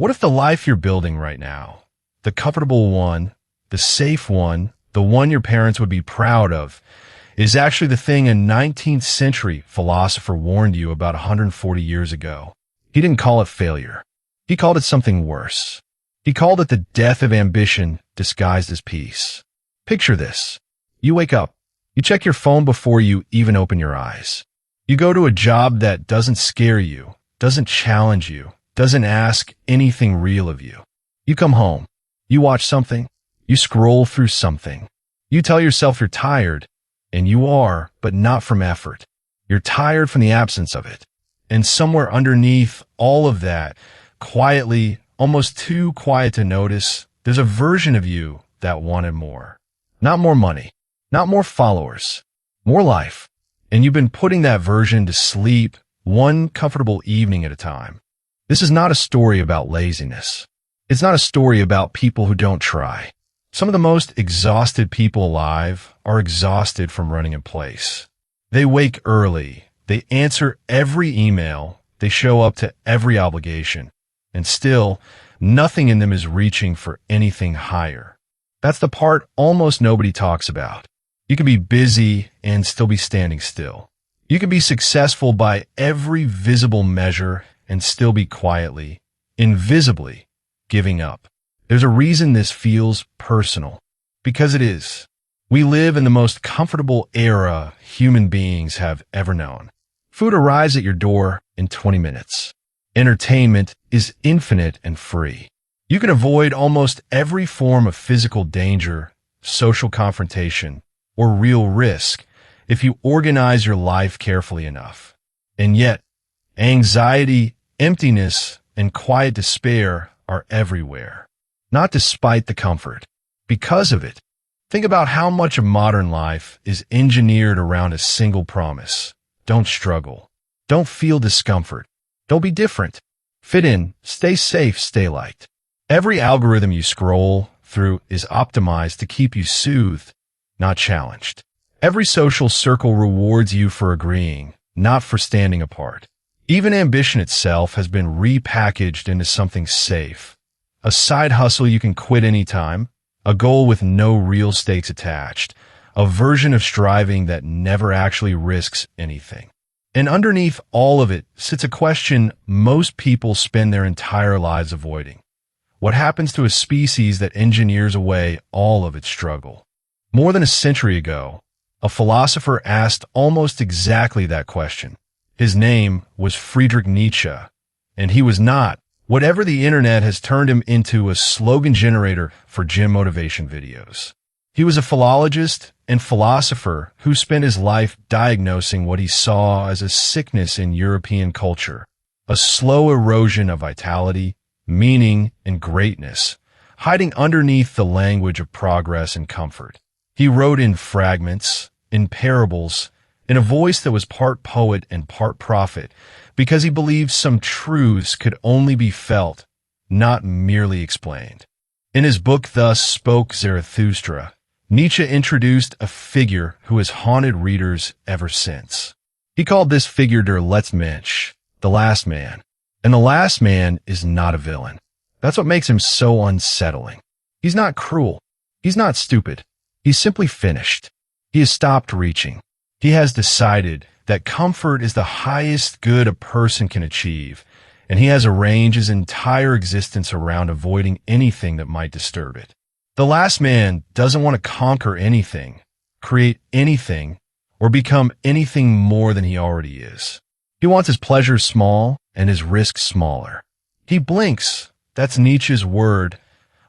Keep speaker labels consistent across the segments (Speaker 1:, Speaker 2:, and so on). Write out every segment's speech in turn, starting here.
Speaker 1: What if the life you're building right now, the comfortable one, the safe one, the one your parents would be proud of, is actually the thing a 19th-century philosopher warned you about 140 years ago? He didn't call it failure. He called it something worse. He called it the death of ambition disguised as peace. Picture this. You wake up. You check your phone before you even open your eyes. You go to a job that doesn't scare you, doesn't challenge you, doesn't ask anything real of you. You come home. You watch something. You scroll through something. You tell yourself you're tired, and you are, but not from effort. You're tired from the absence of it. And somewhere underneath all of that, quietly, almost too quiet to notice, there's a version of you that wanted more. Not more money, not more followers, more life. And you've been putting that version to sleep one comfortable evening at a time. This is not a story about laziness. It's not a story about people who don't try. Some of the most exhausted people alive are exhausted from running in place. They wake early. They answer every email. They show up to every obligation. And still, nothing in them is reaching for anything higher. That's the part almost nobody talks about. You can be busy and still be standing still. You can be successful by every visible measure and still be quietly, invisibly, giving up. There's a reason this feels personal. Because it is. We live in the most comfortable era human beings have ever known. Food arrives at your door in 20 minutes. Entertainment is infinite and free. You can avoid almost every form of physical danger, social confrontation, or real risk if you organize your life carefully enough. And yet, anxiety, emptiness, and quiet despair are everywhere. Not despite the comfort, because of it. Think about how much of modern life is engineered around a single promise. Don't struggle. Don't feel discomfort. Don't be different. Fit in, stay safe, stay liked. Every algorithm you scroll through is optimized to keep you soothed, not challenged. Every social circle rewards you for agreeing, not for standing apart. Even ambition itself has been repackaged into something safe. A side hustle you can quit anytime, a goal with no real stakes attached, a version of striving that never actually risks anything. And underneath all of it sits a question most people spend their entire lives avoiding. What happens to a species that engineers away all of its struggle? More than a century ago, a philosopher asked almost exactly that question. His name was Friedrich Nietzsche, and he was not whatever the internet has turned him into, a slogan generator for gym motivation videos. He was a philologist and philosopher who spent his life diagnosing what he saw as a sickness in European culture, a slow erosion of vitality, meaning, and greatness, hiding underneath the language of progress and comfort. He wrote in fragments, in parables, in a voice that was part poet and part prophet, because he believed some truths could only be felt, not merely explained. In his book Thus Spoke Zarathustra, Nietzsche introduced a figure who has haunted readers ever since. He called this figure der letzte Mensch, the last man. And the last man is not a villain. That's what makes him so unsettling. He's not cruel. He's not stupid. He's simply finished. He has stopped reaching. He has decided that comfort is the highest good a person can achieve, and he has arranged his entire existence around avoiding anything that might disturb it. The last man doesn't want to conquer anything, create anything, or become anything more than he already is. He wants his pleasures small and his risks smaller. He blinks, that's Nietzsche's word,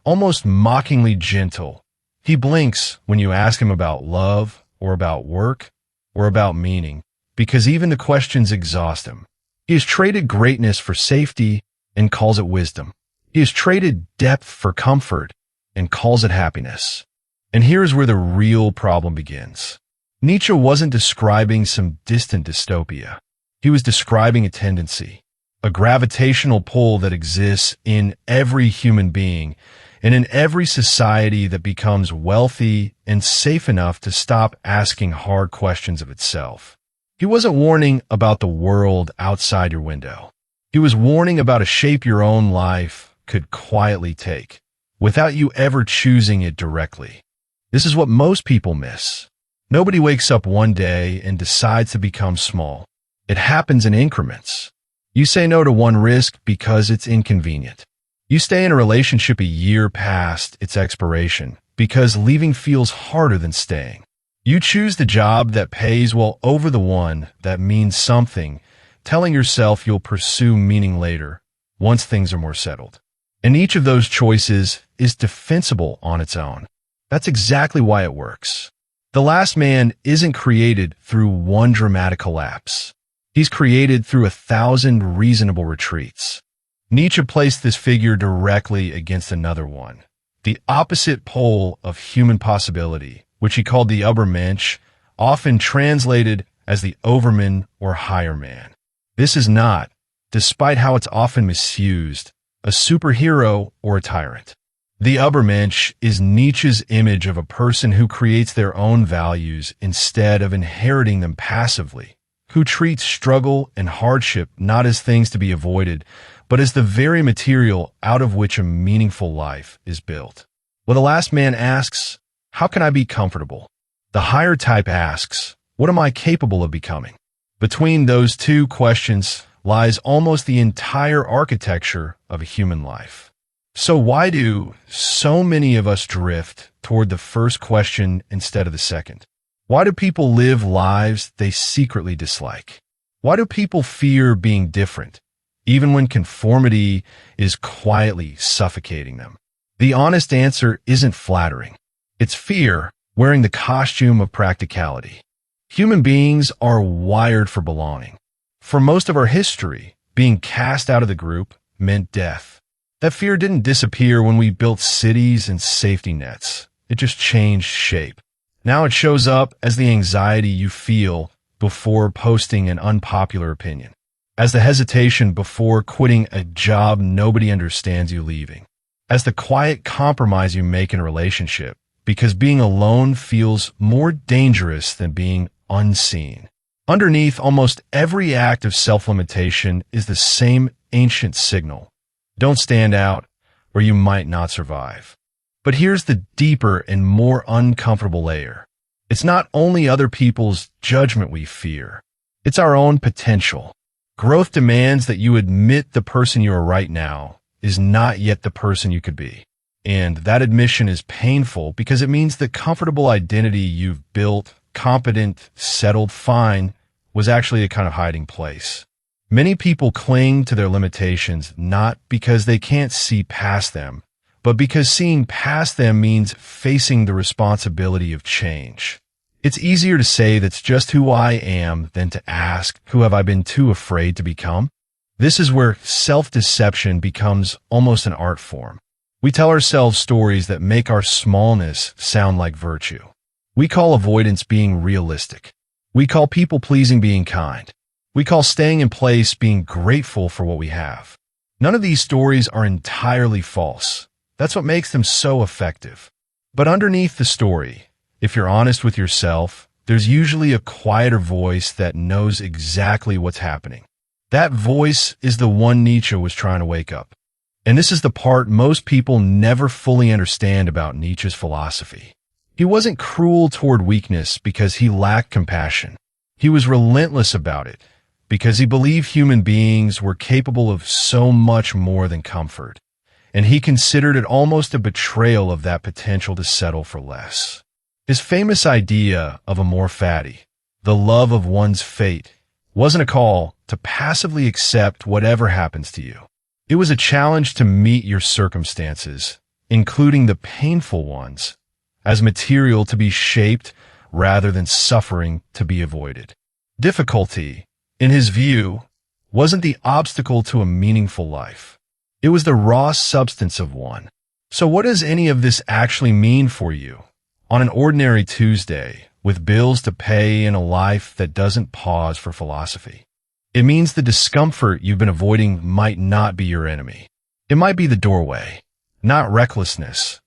Speaker 1: almost mockingly gentle. He blinks when you ask him about love, or about work, or about meaning, because even the questions exhaust him. He has traded greatness for safety and calls it wisdom. He has traded depth for comfort and calls it happiness. And here's where the real problem begins. Nietzsche wasn't describing some distant dystopia. He was describing a tendency, a gravitational pull that exists in every human being and in every society that becomes wealthy and safe enough to stop asking hard questions of itself. He wasn't warning about the world outside your window. He was warning about a shape your own life could quietly take, without you ever choosing it directly. This is what most people miss. Nobody wakes up one day and decides to become small. It happens in increments. You say no to one risk because it's inconvenient. You stay in a relationship a year past its expiration because leaving feels harder than staying. You choose the job that pays well over the one that means something, telling yourself you'll pursue meaning later, once things are more settled. And each of those choices is defensible on its own. That's exactly why it works. The last man isn't created through one dramatic collapse. He's created through 1,000 reasonable retreats. Nietzsche placed this figure directly against another one, the opposite pole of human possibility, which he called the Übermensch, often translated as the overman or higher man. This is not, despite how it's often misused, a superhero or a tyrant. The Übermensch is Nietzsche's image of a person who creates their own values instead of inheriting them passively, who treats struggle and hardship not as things to be avoided, but as the very material out of which a meaningful life is built. Well, the last man asks, how can I be comfortable? The higher type asks, what am I capable of becoming? Between those two questions lies almost the entire architecture of a human life. So why do so many of us drift toward the first question instead of the second? Why do people live lives they secretly dislike? Why do people fear being different, even when conformity is quietly suffocating them? The honest answer isn't flattering. It's fear wearing the costume of practicality. Human beings are wired for belonging. For most of our history, being cast out of the group meant death. That fear didn't disappear when we built cities and safety nets. It just changed shape. Now it shows up as the anxiety you feel before posting an unpopular opinion, as the hesitation before quitting a job nobody understands you leaving, as the quiet compromise you make in a relationship, because being alone feels more dangerous than being unseen. Underneath almost every act of self-limitation is the same ancient signal. Don't stand out, or you might not survive. But here's the deeper and more uncomfortable layer. It's not only other people's judgment we fear. It's our own potential. Growth demands that you admit the person you are right now is not yet the person you could be. And that admission is painful because it means the comfortable identity you've built, competent, settled, fine, was actually a kind of hiding place. Many people cling to their limitations not because they can't see past them, but because seeing past them means facing the responsibility of change. It's easier to say that's just who I am than to ask, who have I been too afraid to become? This is where self-deception becomes almost an art form. We tell ourselves stories that make our smallness sound like virtue. We call avoidance being realistic. We call people-pleasing being kind. We call staying in place being grateful for what we have. None of these stories are entirely false. That's what makes them so effective. But underneath the story, if you're honest with yourself, there's usually a quieter voice that knows exactly what's happening. That voice is the one Nietzsche was trying to wake up. And this is the part most people never fully understand about Nietzsche's philosophy. He wasn't cruel toward weakness because he lacked compassion. He was relentless about it because he believed human beings were capable of so much more than comfort. And he considered it almost a betrayal of that potential to settle for less. His famous idea of amor fati, the love of one's fate, wasn't a call to passively accept whatever happens to you. It was a challenge to meet your circumstances, including the painful ones, as material to be shaped rather than suffering to be avoided. Difficulty, in his view, wasn't the obstacle to a meaningful life. It was the raw substance of one. So what does any of this actually mean for you? On an ordinary Tuesday, with bills to pay and a life that doesn't pause for philosophy. It means the discomfort you've been avoiding might not be your enemy. It might be the doorway, not recklessness.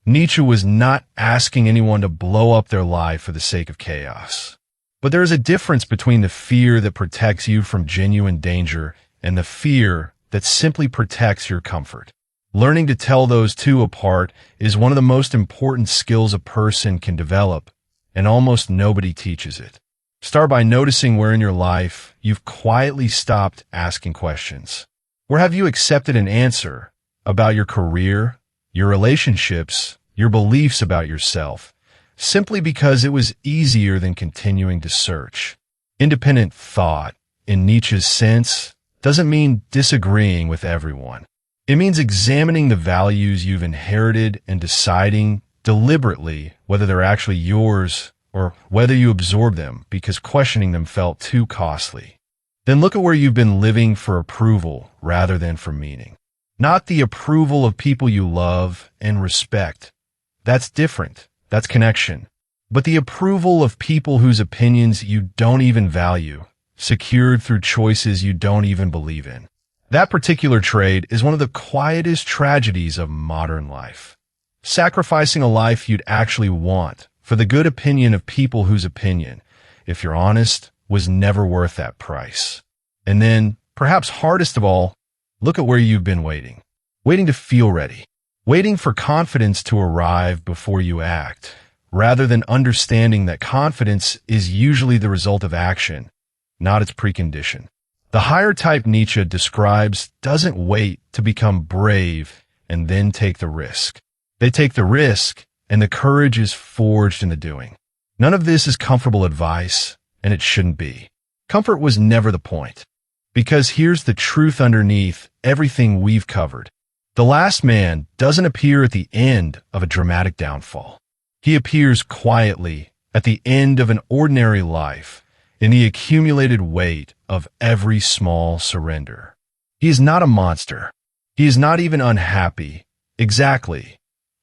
Speaker 1: Nietzsche was not asking anyone to blow up their life for the sake of chaos. But there is a difference between the fear that protects you from genuine danger and the fear that simply protects your comfort. Learning to tell those two apart is one of the most important skills a person can develop, and almost nobody teaches it. Start by noticing where in your life you've quietly stopped asking questions. Where have you accepted an answer about your career, your relationships, your beliefs about yourself, simply because it was easier than continuing to search? Independent thought, in Nietzsche's sense, doesn't mean disagreeing with everyone. It means examining the values you've inherited and deciding deliberately whether they're actually yours or whether you absorb them because questioning them felt too costly. Then look at where you've been living for approval rather than for meaning. Not the approval of people you love and respect. That's different. That's connection. But the approval of people whose opinions you don't even value, secured through choices you don't even believe in. That particular trait is one of the quietest tragedies of modern life. Sacrificing a life you'd actually want for the good opinion of people whose opinion, if you're honest, was never worth that price. And then, perhaps hardest of all, look at where you've been waiting. Waiting to feel ready. Waiting for confidence to arrive before you act, rather than understanding that confidence is usually the result of action, not its precondition. The higher type Nietzsche describes doesn't wait to become brave and then take the risk. They take the risk, and the courage is forged in the doing. None of this is comfortable advice, and it shouldn't be. Comfort was never the point. Because here's the truth underneath everything we've covered. The last man doesn't appear at the end of a dramatic downfall. He appears quietly at the end of an ordinary life, in the accumulated weight of every small surrender. He is not a monster. He is not even unhappy. Exactly.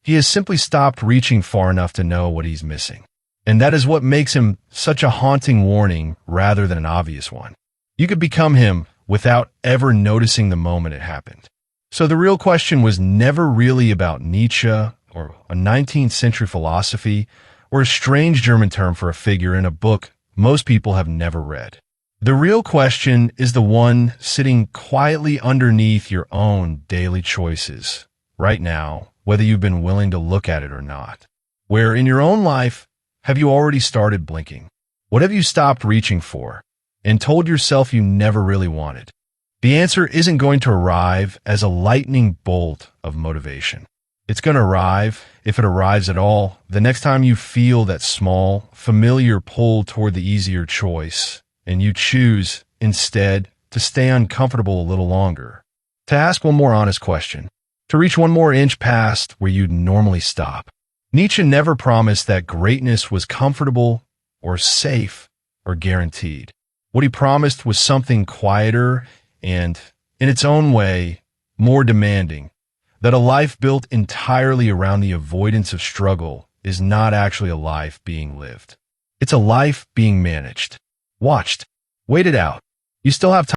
Speaker 1: He has simply stopped reaching far enough to know what he's missing. And that is what makes him such a haunting warning rather than an obvious one. You could become him without ever noticing the moment it happened. So the real question was never really about Nietzsche or a 19th century philosophy or a strange German term for a figure in a book most people have never read. The real question is the one sitting quietly underneath your own daily choices right now, whether you've been willing to look at it or not. Where in your own life have you already started blinking? What have you stopped reaching for and told yourself you never really wanted? The answer isn't going to arrive as a lightning bolt of motivation. It's going to arrive, if it arrives at all, the next time you feel that small, familiar pull toward the easier choice, and you choose, instead, to stay uncomfortable a little longer, to ask one more honest question, to reach one more inch past where you'd normally stop. Nietzsche never promised that greatness was comfortable or safe or guaranteed. What he promised was something quieter and, in its own way, more demanding. That a life built entirely around the avoidance of struggle is not actually a life being lived. It's a life being managed, watched, waited out. You still have time.